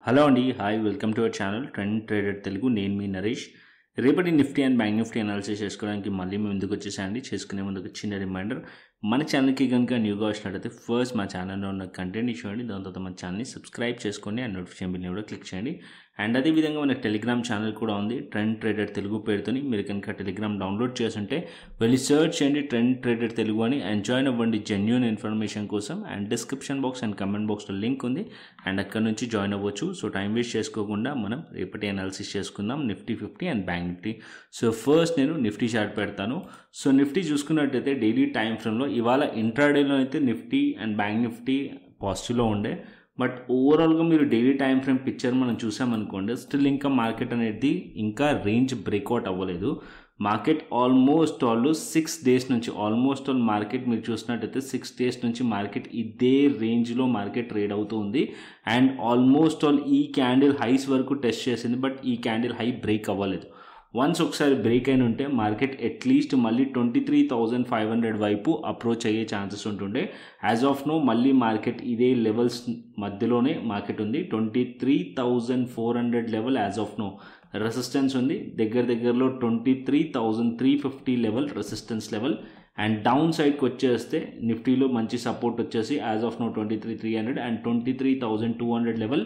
Hello అండి, hi, welcome to our channel trend trader Telugu. నేను మీ నరేష్. రేపటి Nifty and bank Nifty analysis చేసుకోవడానికి మళ్ళీ మేము ముందుకు వచ్చేసాయండి. చేసుకునే ముందుకు చిన్న రిమైండర్, మన ఛానల్కి కనుక న్యూగా వచ్చినట్టయితే ఫస్ట్ మా ఛానల్లో ఉన్న కంటెంట్ని చూడండి, దాని తర్వాత మన ఛానల్ని సబ్స్క్రైబ్ చేసుకోండి అండ్ నోటిఫికేషన్ బిల్ని కూడా క్లిక్ చేయండి. అండ్ అదేవిధంగా మన టెలిగ్రామ్ ఛానల్ కూడా ఉంది, ట్రెండ్ ట్రేడర్ తెలుగు పేరుతోని. మీరు కనుక టెలిగ్రామ్ డౌన్లోడ్ చేస్తుంటే వెళ్ళి సర్చ్ చేయండి ట్రెండ్ ట్రేడర్ తెలుగు అని, అండ్ జాయిన్ అవ్వండి జెన్యూన్ ఇన్ఫర్మేషన్ కోసం. And description box and comment బాక్స్లో లింక్ ఉంది, అండ్ అక్కడ నుంచి జాయిన్ అవ్వచ్చు. సో టైం వేస్ట్ చేసుకోకుండా మనం రేపటి అనాలిసిస్ చేసుకుందాం Nifty 50 and bank Nifty. So first నేను నిఫ్టీ చార్ట్ పెడతాను. సో నిఫ్టీ చూసుకున్నట్టయితే డైలీ టైం ఫ్రేమ్లో ఇవాళ ఇంట్రాడేలో అయితే నిఫ్టీ అండ్ బ్యాంక్ నిఫ్టీ పాజిటివ్లో ఉండే, బట్ ఓవరాల్గా మీరు డైలీ టైం ఫ్రేమ్ పిక్చర్ మనం చూసామనుకోండి, స్టిల్ ఇంకా మార్కెట్ అనేది ఇంకా రేంజ్ బ్రేక్అవుట్ అవ్వలేదు. మార్కెట్ ఆల్మోస్ట్ ఆల్ 6 days నుంచి మార్కెట్ మీరు చూసినట్టయితే 6 days నుంచి మార్కెట్ ఇదే రేంజ్లో మార్కెట్ ట్రేడ్ అవుతుంది. అండ్ ఆల్మోస్ట్ ఆల్ ఈ క్యాండిల్ హైస్ వరకు టెస్ట్ చేసింది, బట్ ఈ క్యాండిల్ హై బ్రేక్ అవ్వలేదు. వన్స్ ఒకసారి బ్రేక్ అయిన ఉంటే మార్కెట్ అట్లీస్ట్ మళ్ళీ 23,500 వైపు అప్రోచ్ అయ్యే ఛాన్సెస్ ఉంటుండే. యాజ్ ఆఫ్ నో మళ్ళీ మార్కెట్ ఇదే లెవెల్స్ మధ్యలోనే మార్కెట్ ఉంది. 23,400 level as of now resistance ఉంది. దగ్గరలో 23,350 level resistance level. And down సైడ్కి వచ్చేస్తే నిఫ్టీలో మంచి సపోర్ట్ వచ్చేసి as of now 23,300 and 23,200 level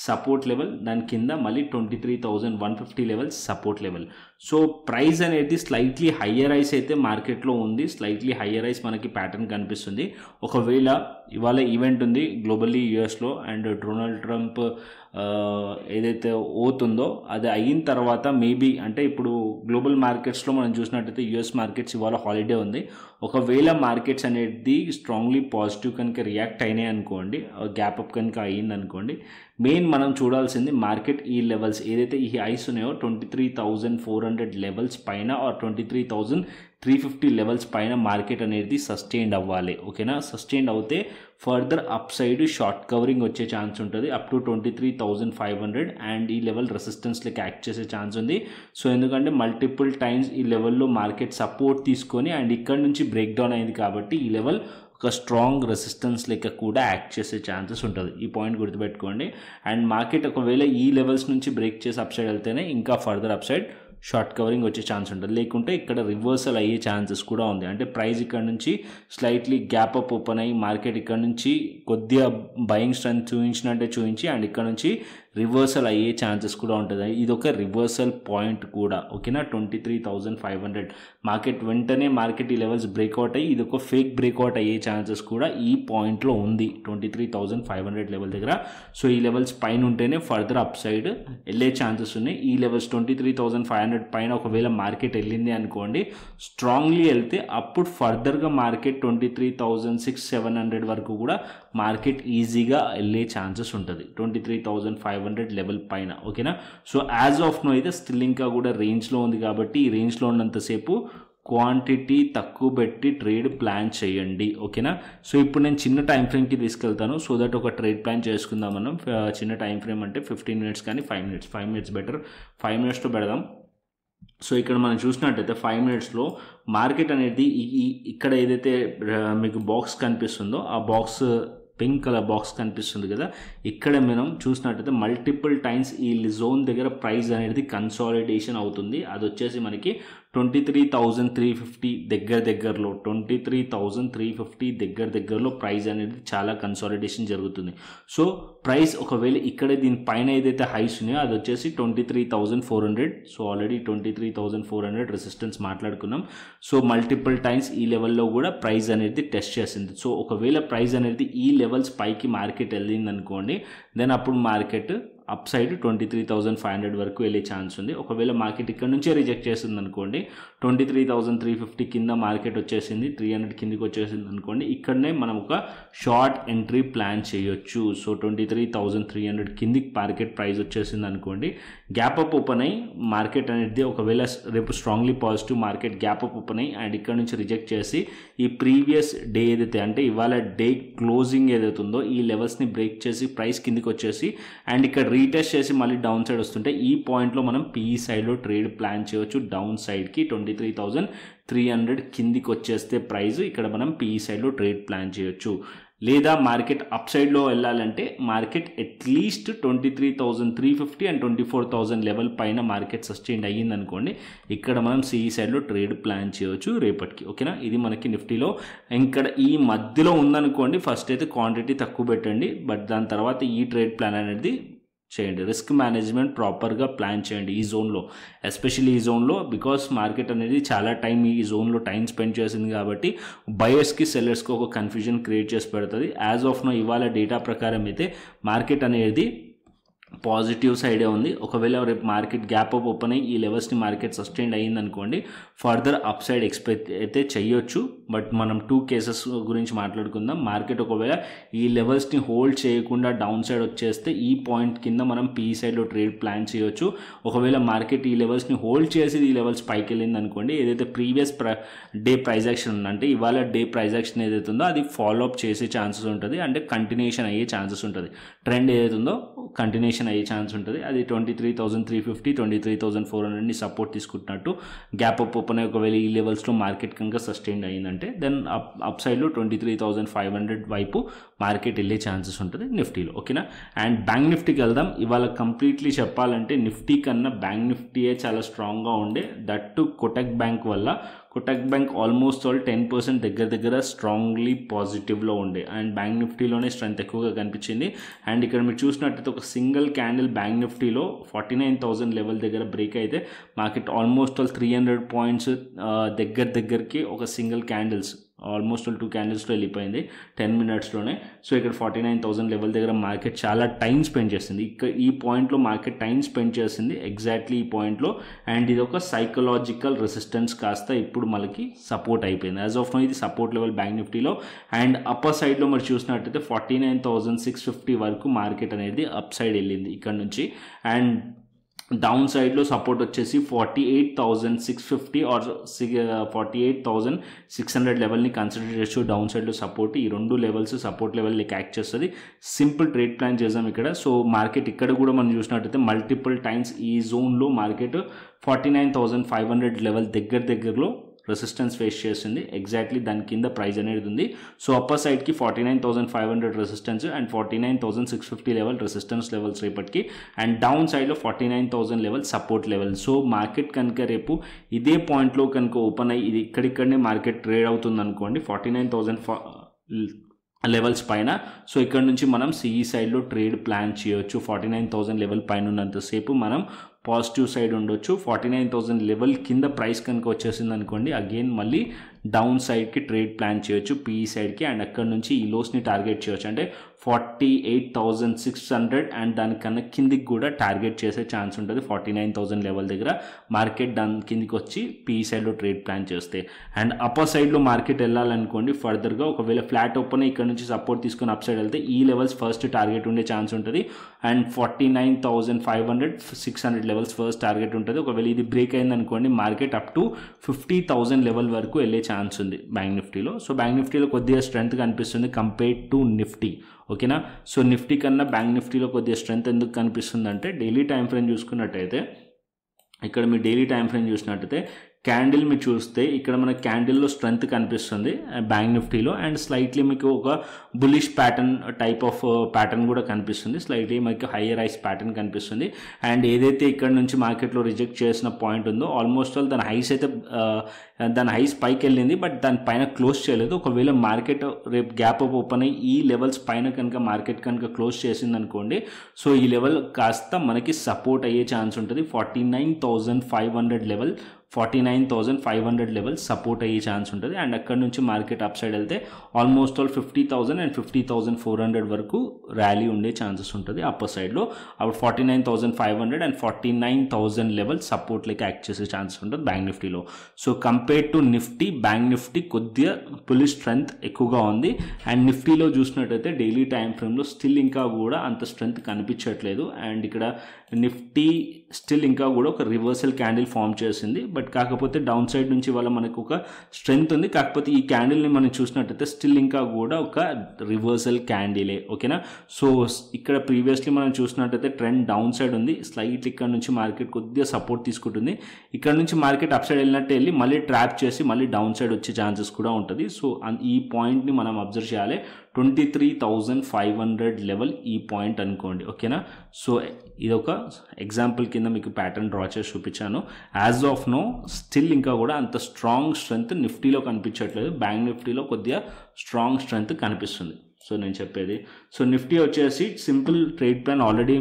support level. దాని కింద మళ్ళీ 23,150 level support level. So price అనేది స్లైట్లీ హయ్యర్ ఐస్ అయితే మార్కెట్లో ఉంది, స్లైట్లీ హయ్యర్ ఐస్ మనకి ప్యాటర్న్ కనిపిస్తుంది. ఒకవేళ ఇవాళ ఈవెంట్ ఉంది గ్లోబల్లీ యూఎస్లో, అండ్ డొనాల్డ్ ట్రంప్ ఏదైతే ఓతుందో అది అయిన తర్వాత మేబీ, అంటే ఇప్పుడు గ్లోబల్ మార్కెట్స్లో మనం చూసినట్టయితే యూఎస్ మార్కెట్స్ ఇవాళ హాలిడే ఉంది. ఒకవేళ మార్కెట్స్ అనేది స్ట్రాంగ్లీ పాజిటివ్ కనుక రియాక్ట్ అయినాయి అనుకోండి, గ్యాప్ అప్ కనుక అయ్యింది అనుకోండి, మెయిన్ మనం చూడాల్సింది మార్కెట్ ఈ లెవెల్స్ ఏదైతే ఈ హైస్ ఉన్నాయో 23,400 లెవెల్స్ పైన ఆర్ 23,350 లెవెల్స్ పైన మార్కెట్ అనేది సస్టైన్డ్ అవ్వాలి. ఓకేనా, సస్టైన్డ్ అవుతే further up side short covering వచ్చే ఛాన్స్ ఉంటుంది అప్ టు 23,500 అండ్ ఈ లెవెల్ రెసిస్టెన్స్ లెక్క యాక్ట్ చేసే ఛాన్స్ ఉంది. సో ఎందుకంటే మల్టిపుల్ టైమ్స్ ఈ లెవెల్లో మార్కెట్ సపోర్ట్ తీసుకొని అండ్ ఇక్కడ నుంచి బ్రేక్ డౌన్ అయింది కాబట్టి ఈ లెవెల్ ఒక స్ట్రాంగ్ రెసిస్టెన్స్ లెక్క కూడా యాక్ట్ చేసే ఛాన్సెస్ ఉంటుంది. ఈ పాయింట్ గుర్తుపెట్టుకోండి. అండ్ మార్కెట్ ఒకవేళ ఈ లెవెల్స్ నుంచి బ్రేక్ చేసి అప్ సైడ్ వెళ్తేనే ఇంకా further up side short covering వచ్చే ఛాన్స్ ఉంటుంది, లేకుంటే ఇక్కడ రివర్సల్ అయ్యే ఛాన్సెస్ కూడా ఉంది. అంటే ప్రైస్ ఇక్కడ నుంచి స్లైట్లీ గ్యాప్ అప్ ఓపెన్ అయ్యి మార్కెట్ ఇక్కడ నుంచి కొద్దిగా బయింగ్ స్ట్రెంత్ చూపించి అండ్ ఇక్కడ నుంచి రివర్సల్ అయ్యే ఛాన్సెస్ కూడా ఉంటుంది. ఇది ఒక రివర్సల్ పాయింట్ కూడా. ఓకేనా, 23,500 మార్కెట్ వెంటనే మార్కెట్ ఈ లెవెల్స్ బ్రేక్అవుట్ అయ్యి ఇది ఒక ఫేక్ బ్రేక్అవుట్ అయ్యే ఛాన్సెస్ కూడా ఈ పాయింట్లో ఉంది 23,500 లెవెల్ దగ్గర. సో ఈ లెవెల్స్ పైన ఉంటేనే ఫర్దర్ అప్ సైడ్ వెళ్ళే ఛాన్సెస్ ఉన్నాయి. ఈ లెవెల్స్ 23,500 పైన ఒకవేళ మార్కెట్ వెళ్ళింది అనుకోండి, స్ట్రాంగ్లీ వెళ్తే అప్పుడు ఫర్దర్గా మార్కెట్ 23,600-700 వరకు కూడా మార్కెట్ ఈజీగా వెళ్ళే ఛాన్సెస్ ఉంటుంది 23,500 లెవెల్ పైన. ఓకేనా, సో యాజ్ ఆఫ్ నో అయితే స్టిల్ ఇంకా కూడా రేంజ్లో ఉంది కాబట్టి ఈ రేంజ్లో ఉన్నంతసేపు క్వాంటిటీ తక్కువ పెట్టి ట్రేడ్ ప్లాన్ చేయండి. ఓకేనా, సో ఇప్పుడు నేను చిన్న టైం ఫ్రేమ్కి తీసుకెళ్తాను సో దట్ ఒక ట్రేడ్ ప్లాన్ చేసుకుందాం మనం. చిన్న టైం ఫ్రేమ్ అంటే 15 minutes కానీ 5 minutes బెటర్. 5 minutesలో పెడదాం. సో ఇక్కడ మనం చూసినట్టయితే 5 minutesలో మార్కెట్ అనేది ఇక్కడ ఏదైతే మీకు బాక్స్ కనిపిస్తుందో ఆ బాక్స్, పింక్ కలర్ బాక్స్ కనిపిస్తుంది కదా, ఇక్కడ మనం చూసినట్టయితే మల్టిపుల్ టైమ్స్ ఈ జోన్ దగ్గర ప్రైస్ అనేది కన్సాలిడేషన్ అవుతుంది. అది వచ్చేసి మనకి 23,350 దగ్గరలో 23,350 దగ్గరలో ప్రైస్ అనేది చాలా కన్సాలిడేషన్ జరుగుతుంది. సో ప్రైస్ ఒకవేళ ఇక్కడే దీని పైన ఏదైతే హైస్ ఉన్నాయో అది వచ్చేసి 23,400. సో ఆల్రెడీ 23,400 రెసిస్టెన్స్ మాట్లాడుకున్నాం. సో మల్టిపుల్ టైమ్స్ ఈ లెవెల్లో కూడా ప్రైస్ అనేది టెస్ట్ చేసింది. సో ఒకవేళ ప్రైస్ అనేది ఈ లెవెల్స్ పైకి మార్కెట్ వెళ్ళింది అనుకోండి, దెన్ అప్పుడు మార్కెట్ అప్ సైడ్ 23,500 వరకు వెళ్ళే ఛాన్స్ ఉంది. ఒకవేళ మార్కెట్ ఇక్కడ నుంచే రిజెక్ట్ చేసింది అనుకోండి, 23,350 కింద మార్కెట్ వచ్చేసింది, 300 కిందికి వచ్చేసింది అనుకోండి, ఇక్కడనే మనం ఒక షార్ట్ ఎంట్రీ ప్లాన్ చేయొచ్చు. సో 23,300 కిందికి మార్కెట్ ప్రైస్ వచ్చేసింది అనుకోండి, గ్యాప్ అప్ ఓపెన్ అయ్యి మార్కెట్ అనేది ఒకవేళ రేపు strongly positive market gap up open అయ్యి అండ్ ఇక్కడ నుంచి రిజెక్ట్ చేసి ఈ ప్రీవియస్ డే ఏదైతే అంటే ఇవాళ డే క్లోజింగ్ ఏదైతే ఉందో ఈ లెవెల్స్ని బ్రేక్ చేసి ప్రైస్ కిందికి వచ్చేసి అండ్ ఇక్కడ రీటెస్ట్ చేసి మళ్ళీ డౌన్ సైడ్ వస్తుంటే ఈ పాయింట్లో మనం పీఈ సైడ్లో ట్రేడ్ ప్లాన్ చేయవచ్చు. డౌన్ సైడ్కి 23,300 కిందికి వచ్చేస్తే ప్రైస్ ఇక్కడ మనం పీఈ సైడ్లో ట్రేడ్ ప్లాన్ చేయొచ్చు. లేదా మార్కెట్ అప్ సైడ్లో వెళ్ళాలంటే మార్కెట్ అట్లీస్ట్ 23,350 అండ్ 24,000 లెవెల్ పైన మార్కెట్ సస్టైన్ అయ్యింది అనుకోండి, ఇక్కడ మనం సిఈ సైడ్లో ట్రేడ్ ప్లాన్ చేయవచ్చు రేపటికి. ఓకేనా, ఇది మనకి నిఫ్టీలో. ఇక్కడ ఈ మధ్యలో ఉందనుకోండి, ఫస్ట్ అయితే క్వాంటిటీ తక్కువ పెట్టండి, బట్ దాని తర్వాత ఈ ట్రేడ్ ప్లాన్ అనేది చేయండి. రిస్క్ మేనేజ్మెంట్ ప్రాపర్గా ప్లాన్ చేయండి ఈ జోన్లో, ఎస్పెషల్లీ ఈ జోన్లో, బికాస్ మార్కెట్ అనేది చాలా టైం ఈ జోన్లో టైం స్పెండ్ చేసింది కాబట్టి బయర్స్కి సెల్లర్స్కి ఒక కన్ఫ్యూజన్ క్రియేట్ చేసి పెడుతుంది. యాజ్ ఆఫ్ నో ఇవాళ డేటా ప్రకారం అయితే మార్కెట్ అనేది పాజిటివ్ సైడే ఉంది. ఒకవేళ రేపు మార్కెట్ గ్యాప్ అప్ ఓపెన్ అయ్యి ఈ లెవెల్స్ని మార్కెట్ సస్టైన్ అయ్యింది అనుకోండి, ఫర్దర్ అప్ సైడ్ ఎక్స్పెక్ట్ అయితే చేయొచ్చు. బట్ మనం 2 కేసెస్ గురించి మాట్లాడుకుందాం. మార్కెట్ ఒకవేళ ఈ లెవెల్స్ని హోల్డ్ చేయకుండా డౌన్ సైడ్ వచ్చేస్తే ఈ పాయింట్ కింద మనం పీ సైడ్లో ట్రేడ్ ప్లాన్ చేయొచ్చు. ఒకవేళ మార్కెట్ ఈ లెవెల్స్ని హోల్డ్ చేసి ఈ లెవెల్స్ పైకి వెళ్ళింది అనుకోండి, ఏదైతే ప్రీవియస్ డే ప్రైస్ యాక్షన్ ఉందంటే ఇవాళ డే ప్రైస్ యాక్షన్ ఏదైతే ఉందో అది ఫాలో అప్ చేసే ఛాన్సెస్ ఉంటుంది, అంటే కంటిన్యూషన్ అయ్యే ఛాన్సెస్ ఉంటుంది. ట్రెండ్ ఏదైతే ఉందో కంటిన్యూషన్ అయ్యే ఛాన్స్ ఉంటుంది. అది 23,350 23,400ని సపోర్ట్ తీసుకుంటున్నట్టు గ్యాప్ అప్ ఓపెన్ అయ్యి ఒకవేళ ఈ లెవెల్స్లో మార్కెట్ కనుక సస్టైన్ అయ్యిందంటే దెన్ అప్ సైడ్లో 23,500 వైపు మార్కెట్ వెళ్ళే ఛాన్సెస్ ఉంటుంది నిఫ్టీలో. ఓకేనా, అండ్ బ్యాంక్ నిఫ్టీకి వెళ్దాం. ఇవాళ కంప్లీట్లీ చెప్పాలంటే నిఫ్టీ కన్నా బ్యాంక్ నిఫ్టీయే చాలా స్ట్రాంగ్గా ఉండే, దట్ టు కోటక్ బ్యాంక్ వల్ల. కోటక్ బ్యాంక్ ఆల్మోస్ట్ ఆల్ 10% దగ్గర స్ట్రాంగ్లీ పాజిటివ్లో ఉండే, అండ్ బ్యాంక్ నిఫ్టీలోనే స్ట్రెంత్ ఎక్కువగా కనిపించింది. అండ్ ఇక్కడ మీరు చూసినట్టయితే ఒక సింగిల్ క్యాండిల్ బ్యాంక్ నిఫ్టీలో 49,000 లెవెల్ దగ్గర బ్రేక్ అయితే మార్కెట్ ఆల్మోస్ట్ ఆల్ 300 పాయింట్స్ దగ్గరికి ఒక సింగిల్ క్యాండిల్స్ ఆల్మోస్ట్ 2 క్యాండిల్స్లో వెళ్ళిపోయింది 10 మినిట్స్లోనే. సో ఇక్కడ 49,000 లెవెల్ దగ్గర మార్కెట్ చాలా టైం స్పెండ్ చేసింది. ఇక్కడ ఈ పాయింట్లో మార్కెట్ టైం స్పెండ్ చేసింది ఎగ్జాక్ట్లీ ఈ పాయింట్లో, అండ్ ఇది ఒక సైకలాజికల్ రెసిస్టెన్స్ కాస్త ఇప్పుడు మనకి సపోర్ట్ అయిపోయింది. యాజ్ ఆఫ్ నో ఇది సపోర్ట్ లెవెల్ బ్యాంక్ నిఫ్టీలో. అండ్ అప్పర్ సైడ్లో మరి చూసినట్టయితే 49,650 వరకు మార్కెట్ అనేది అప్ సైడ్ వెళ్ళింది ఇక్కడ నుంచి. అండ్ డౌన్ సైడ్లో సపోర్ట్ వచ్చేసి 48,650 ఆర్ 48,600 లెవెల్ని కన్సిడర్ చేయొచ్చు డౌన్ సైడ్లో సపోర్ట్. ఈ 2 లెవెల్స్ సపోర్ట్ లెవెల్ లెక్క యాక్ట్ చేస్తుంది. సింపుల్ ట్రేడ్ ప్లాన్ చేద్దాం ఇక్కడ. సో మార్కెట్ ఇక్కడ కూడా మనం చూసినట్టయితే మల్టిపుల్ టైమ్స్ ఈ జోన్లో మార్కెట్ 49,500 లెవెల్ దగ్గరలో రెసిస్టెన్స్ ఫేస్ చేసింది. ఎగ్జాక్ట్లీ దాని కింద ప్రైస్ అనేది ఉంది. సో అప్పర్ సైడ్కి 49,500 resistance and 49,650 level resistance levels రేపటికి, అండ్ డౌన్ సైడ్లో 49,000 level support level. So market కనుక రేపు ఇదే పాయింట్లో కనుక ఓపెన్ అయ్యి ఇది ఇక్కడిక్కడనే మార్కెట్ ట్రేడ్ అవుతుంది అనుకోండి 49,000 లెవెల్స్ పైన. సో ఇక్కడ నుంచి మనం సిఈ సైడ్లో ట్రేడ్ ప్లాన్ చేయొచ్చు. 49,000 లెవెల్ పైన ఉన్నంతసేపు మనం పాజిటివ్ సైడ్ ఉండొచ్చు. 49,000 లెవెల్ కింద ప్రైస్ కనుక వచ్చేసింది అనుకోండి అగైన్ మళ్ళీ డౌన్ సైడ్కి ట్రేడ్ ప్లాన్ చేయొచ్చు పీఈ సైడ్కి, అండ్ అక్కడ నుంచి ఈ లోస్ని టార్గెట్ చేయొచ్చు. అంటే 48,600 అండ్ దానికన్నా కిందికి కూడా టార్గెట్ చేసే ఛాన్స్ ఉంటుంది 49,000 లెవెల్ దగ్గర మార్కెట్ దాని కిందికి వచ్చి పీఈ సైడ్లో ట్రేడ్ ప్లాన్ చేస్తే. అండ్ అప్పర్ సైడ్లో మార్కెట్ వెళ్ళాలనుకోండి ఫర్దర్గా ఒకవేళ ఫ్లాట్ ఓపెన్ ఇక్కడ నుంచి సపోర్ట్ తీసుకొని అప్ సైడ్ వెళ్తే ఈ లెవెల్స్ ఫస్ట్ టార్గెట్ ఉండే ఛాన్స్ ఉంటుంది. అండ్ 49,500 600 లెవెల్స్ ఫస్ట్ టార్గెట్ ఉంటుంది. ఒకవేళ ఇది బ్రేక్ అయింది అనుకోండి మార్కెట్ అప్ టు 50,000 లెవెల్ వరకు వెళ్ళే ఛాన్స్ ఉంది బ్యాంక్ నిఫ్టీలో. సో బ్యాంక్ నిఫ్టీలో కొద్దిగా స్ట్రెంత్ కనిపిస్తుంది కంపేర్డ్ టు నిఫ్టీ. ఓకేనా, సో నిఫ్టీ కన్నా బ్యాంక్ నిఫ్టీలో కొద్దిగా స్ట్రెంత్ ఎందుకు కనిపిస్తుంది అంటే డైలీ టైం ఫ్రేమ్ చూసుకున్నట్టయితే ఇక్కడ మీరు డైలీ టైం ఫ్రేమ్ చూసినట్టయితే క్యాండిల్ మీరు చూస్తే ఇక్కడ మనకి క్యాండిల్లో స్ట్రెంత్ కనిపిస్తుంది బ్యాంక్ నిఫ్టీలో, అండ్ స్లైట్లీ మీకు ఒక bullish pattern type of pattern కూడా కనిపిస్తుంది. స్లైట్లీ మీకు హైయర్ ఐస్ ప్యాటర్న్ కనిపిస్తుంది. అండ్ ఏదైతే ఇక్కడ నుంచి మార్కెట్లో రిజెక్ట్ చేసిన పాయింట్ ఉందో ఆల్మోస్ట్ ఆల్ దాని హైస్ అయితే దాని హైస్ పైకి వెళ్ళింది, బట్ దాని పైన క్లోజ్ చేయలేదు. ఒకవేళ మార్కెట్ రేపు గ్యాప్ అప్ ఓపెన్ అయ్యి ఈ లెవెల్స్ పైన కనుక మార్కెట్ కనుక క్లోజ్ చేసింది అనుకోండి, సో ఈ లెవెల్ కాస్త మనకి సపోర్ట్ అయ్యే ఛాన్స్ ఉంటుంది. 49,500 లెవెల్ 49,500 లెవెల్ సపోర్ట్ అయ్యే ఛాన్స్ ఉంటుంది. అండ్ అక్కడ నుంచి మార్కెట్ అప్ సైడ్ వెళ్తే ఆల్మోస్ట్ ఆల్ 50,000 అండ్ 50,400 వరకు ర్యాలీ ఉండే ఛాన్సెస్ ఉంటుంది అప్పర్ సైడ్లో. అప్పుడు 49,500 అండ్ 49,000 లెవెల్ సపోర్ట్ లెక్క యాక్ట్ చేసే ఛాన్సెస్ ఉంటుంది బ్యాంక్ నిఫ్టీలో. So compare to Nifty bank Nifty కొద్దిగా పులిష్ స్ట్రెంత్ ఎక్కువగా ఉంది. అండ్ నిఫ్టీలో చూసినట్టయితే డైలీ టైం ఫ్రేమ్లో స్టిల్ ఇంకా కూడా అంత స్ట్రెంత్ కనిపించట్లేదు. అండ్ ఇక్కడ నిఫ్టీ స్టిల్ ఇంకా కూడా ఒక రివర్సల్ క్యాండిల్ ఫామ్ చేసింది, బట్ కాకపోతే డౌన్ సైడ్ నుంచి వల్ల మనకు ఒక స్ట్రెంత్ ఉంది. కాకపోతే ఈ క్యాండిల్ని మనం చూసినట్టయితే స్టిల్ ఇంకా కూడా ఒక రివర్సల్ క్యాండిలే. ఓకేనా, సో ఇక్కడ ప్రీవియస్లీ మనం చూసినట్టయితే ట్రెండ్ డౌన్ సైడ్ ఉంది. స్లైట్ ఇక్కడ నుంచి మార్కెట్ కొద్దిగా సపోర్ట్ తీసుకుంటుంది. ఇక్కడ నుంచి మార్కెట్ అప్ సైడ్ వెళ్ళినట్టు వెళ్ళి మళ్ళీ ట్రాప్ చేసి మళ్ళీ డౌన్ సైడ్ వచ్చే ఛాన్సెస్ కూడా ఉంటుంది. సో ఈ పాయింట్ని మనం అబ్జర్వ్ చేయాలి. 23,500 లెవెల్ ఈ పాయింట్ అనుకోండి, ఓకేనా. సో ఇది ఒక ఎగ్జాంపుల్ కింద మీకు ప్యాటర్న్ డ్రా చేసి చూపించాను. యాజ్ ఆఫ్ నో స్టిల్ ఇంకా కూడా అంత స్ట్రాంగ్ స్ట్రెంత్ నిఫ్టీలో కనిపించట్లేదు, బ్యాంక్ నిఫ్టీలో కొద్దిగా స్ట్రాంగ్ స్ట్రెంత్ కనిపిస్తుంది. సో నేను చెప్పేది, సో నిఫ్టీ వచ్చేసి simple trade plan already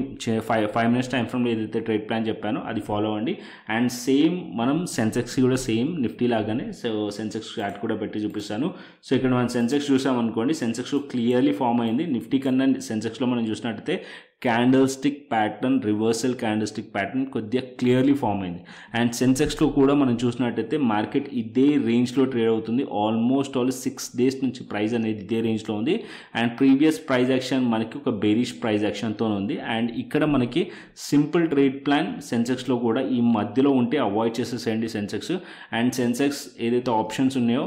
5 minutes time ఫ్రేమ్లో ఏదైతే ట్రేడ్ ప్లాన్ చెప్పానో అది ఫాలో అవ్వండి. అండ్ సేమ్ మనం సెన్సెక్స్ కూడా సేమ్ నిఫ్టీ లాగానే సో సెన్సెక్స్ చార్ట్ కూడా పెట్టి చూపిస్తాను. సో ఇక్కడ మనం సెన్సెక్స్ చూసామనుకోండి, సెన్సెక్స్ క్లియర్లీ ఫామ్ అయింది. నిఫ్టీ కన్నా సెన్సెక్స్లో మనం చూసినట్టయితే candle stick pattern, reversal candle stick pattern కొద్దిగా క్లియర్లీ ఫామ్ అయింది. అండ్ సెన్సెక్స్లో కూడా మనం చూసినట్టయితే మార్కెట్ ఇదే రేంజ్లో ట్రేడ్ అవుతుంది. ఆల్మోస్ట్ 6 days నుంచి ప్రైస్ అనేది ఇదే రేంజ్లో ఉంది. అండ్ ప్రీవియస్ ప్రైస్ యాక్షన్ మనకి ఒక బేరిష్ ప్రైస్ యాక్షన్తో ఉంది. అండ్ ఇక్కడ మనకి సింపుల్ ట్రేడ్ ప్లాన్ సెన్సెక్స్లో కూడా ఈ మధ్యలో ఉంటే అవాయిడ్ చేసేసేయండి సెన్సెక్స్. అండ్ సెన్సెక్స్ ఏదైతే ఆప్షన్స్ ఉన్నాయో,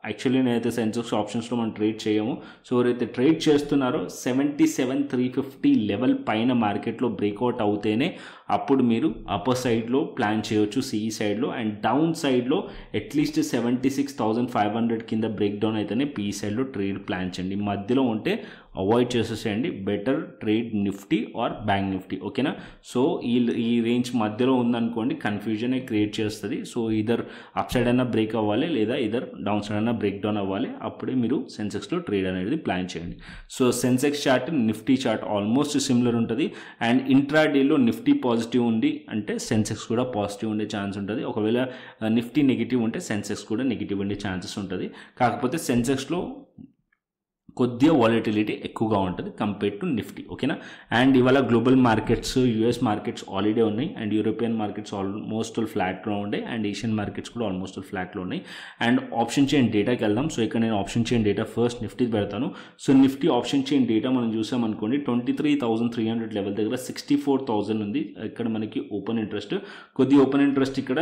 యాక్చువల్లీ నేనైతే సెన్సెక్స్ ఆప్షన్స్లో మనం ట్రేడ్ చేయము. సో ఎవరైతే ట్రేడ్ చేస్తున్నారో 77,350 లెవెల్ పైన మార్కెట్లో బ్రేక్అవుట్ అవుతేనే అప్పుడు మీరు అప్పర్ సైడ్లో ప్లాన్ చేయవచ్చు సిఈ సైడ్లో. అండ్ డౌన్ సైడ్లో అట్లీస్ట్ 76,500 కింద బ్రేక్ డౌన్ అయితేనే పీఈ సైడ్లో ట్రేడ్ ప్లాన్ చేయండి. మధ్యలో ఉంటే అవాయిడ్ చేసేసేయండి. Better trade Nifty or bank Nifty, ఓకేనా. సో ఈ రేంజ్ మధ్యలో ఉందనుకోండి కన్ఫ్యూజన్ క్రియేట్ చేస్తుంది. సో ఇదర్ అప్ సైడ్ అయినా బ్రేక్ అవ్వాలి, లేదా ఇదర్ డౌన్ సైడ్ అయినా బ్రేక్ డౌన్ అవ్వాలి, అప్పుడే మీరు సెన్సెక్స్లో ట్రేడ్ అనేది ప్లాన్ చేయండి. So Sensex chart Nifty chart almost similar ఉంటుంది. అండ్ ఇంట్రాడేలో నిఫ్టీ పాజిటివ్ ఉంది అంటే సెన్సెక్స్ కూడా పాజిటివ్ ఉండే ఛాన్స్ ఉంటుంది. ఒకవేళ నిఫ్టీ నెగిటివ్ ఉంటే సెన్సెక్స్ కూడా నెగిటివ్ ఉండే ఛాన్సెస్ ఉంటుంది. కాకపోతే సెన్సెక్స్లో కొద్దిగా వాలటిలిటీ ఎక్కువగా ఉంటుంది కంపేర్ టు నిఫ్టీ, ఓకేనా. అండ్ ఇవాళ global markets, US markets already ఉన్నాయి. అండ్ యూరోపియన్ మార్కెట్స్ ఆల్మోస్ట్ ఫ్లాట్లో ఉన్నాయి. అండ్ ఏషియన్ మార్కెట్స్ కూడా ఆల్మోస్ట్ ఫ్లాట్లో ఉన్నాయి. అండ్ ఆప్షన్ చైన్ డేటాకి వెళ్దాం. సో ఇక్కడ నేను option chain data first Nifty పెడతాను. So Nifty option chain data మనం చూసామనుకోండి, 23,300 లెవెల్ దగ్గర 64,000 ఉంది. ఇక్కడ మనకి ఓపెన్ ఇంట్రెస్ట్, కొద్ది ఓపెన్ ఇంట్రెస్ట్ ఇక్కడ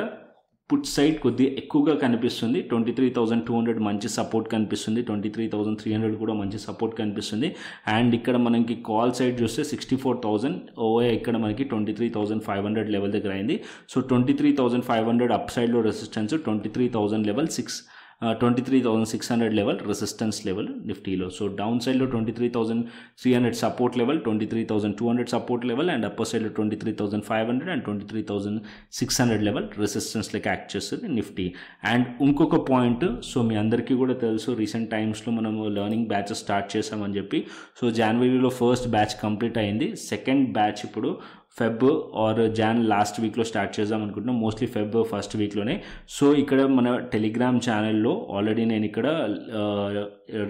పుట్ సైడ్ కొద్దిగా ఎక్కువగా కనిపిస్తుంది. 23,200 మంచి సపోర్ట్ కనిపిస్తుంది, 23,300 కూడా మంచి సపోర్ట్ కనిపిస్తుంది. అండ్ ఇక్కడ మనకి కాల్ సైడ్ చూస్తే 64,000 ఓవే ఇక్కడ మనకి 23,500 లెవెల్ దగ్గర అయింది. సో 23,500 అప్ సైడ్లో resistance, 23,000 level 23,600 level resistance level నిఫ్టీలో. సో డౌన్ సైడ్లో 23,300 support level, 23,200 support level, and upper సైడ్లో 23,500 అండ్ 23,600 లెవెల్ రెసిస్టెన్స్ లెక్క యాక్ట్ చేస్తుంది నిఫ్టీ. అండ్ ఇంకొక పాయింట్, సో మీ అందరికీ కూడా తెలుసు రీసెంట్ టైమ్స్లో మనం లెర్నింగ్ బ్యాచెస్ స్టార్ట్ చేసామని చెప్పి. సో జనవరిలో ఫస్ట్ బ్యాచ్ కంప్లీట్ అయింది. సెకండ్ బ్యాచ్ ఇప్పుడు ఫెబ్ ఆర్ జాన్ లాస్ట్ వీక్లో స్టార్ట్ చేద్దాం అనుకుంటున్నాం, మోస్ట్లీ ఫెబ్ ఫస్ట్ వీక్లోనే. సో ఇక్కడ మన టెలిగ్రామ్ ఛానల్లో ఆల్రెడీ నేను ఇక్కడ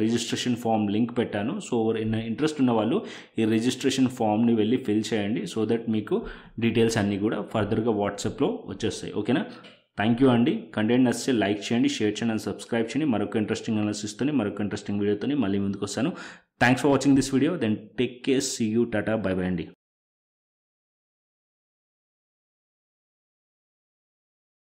రిజిస్ట్రేషన్ ఫామ్ లింక్ పెట్టాను. సో ఇంట్రెస్ట్ ఉన్న వాళ్ళు ఈ రిజిస్ట్రేషన్ ఫామ్ని వెళ్ళి ఫిల్ చేయండి. సో దట్ మీకు డీటెయిల్స్ అన్నీ కూడా ఫర్దర్గా వాట్సాప్లో వచ్చేస్తాయి, ఓకేనా. థ్యాంక్ యూ అండి. కంటెంట్ నచ్చితే లైక్ చేయండి, షేర్ చేయండి అండ్ సబ్స్క్రైబ్ చేయండి. మరొక ఇంట్రెస్టింగ్ అనాలిసిస్తో మరొక ఇంట్రెస్టింగ్ వీడియోతో మళ్ళీ ముందుకు వస్తాను. Thanks for watching this video. Then take care, see you, tata, bye bye అండి.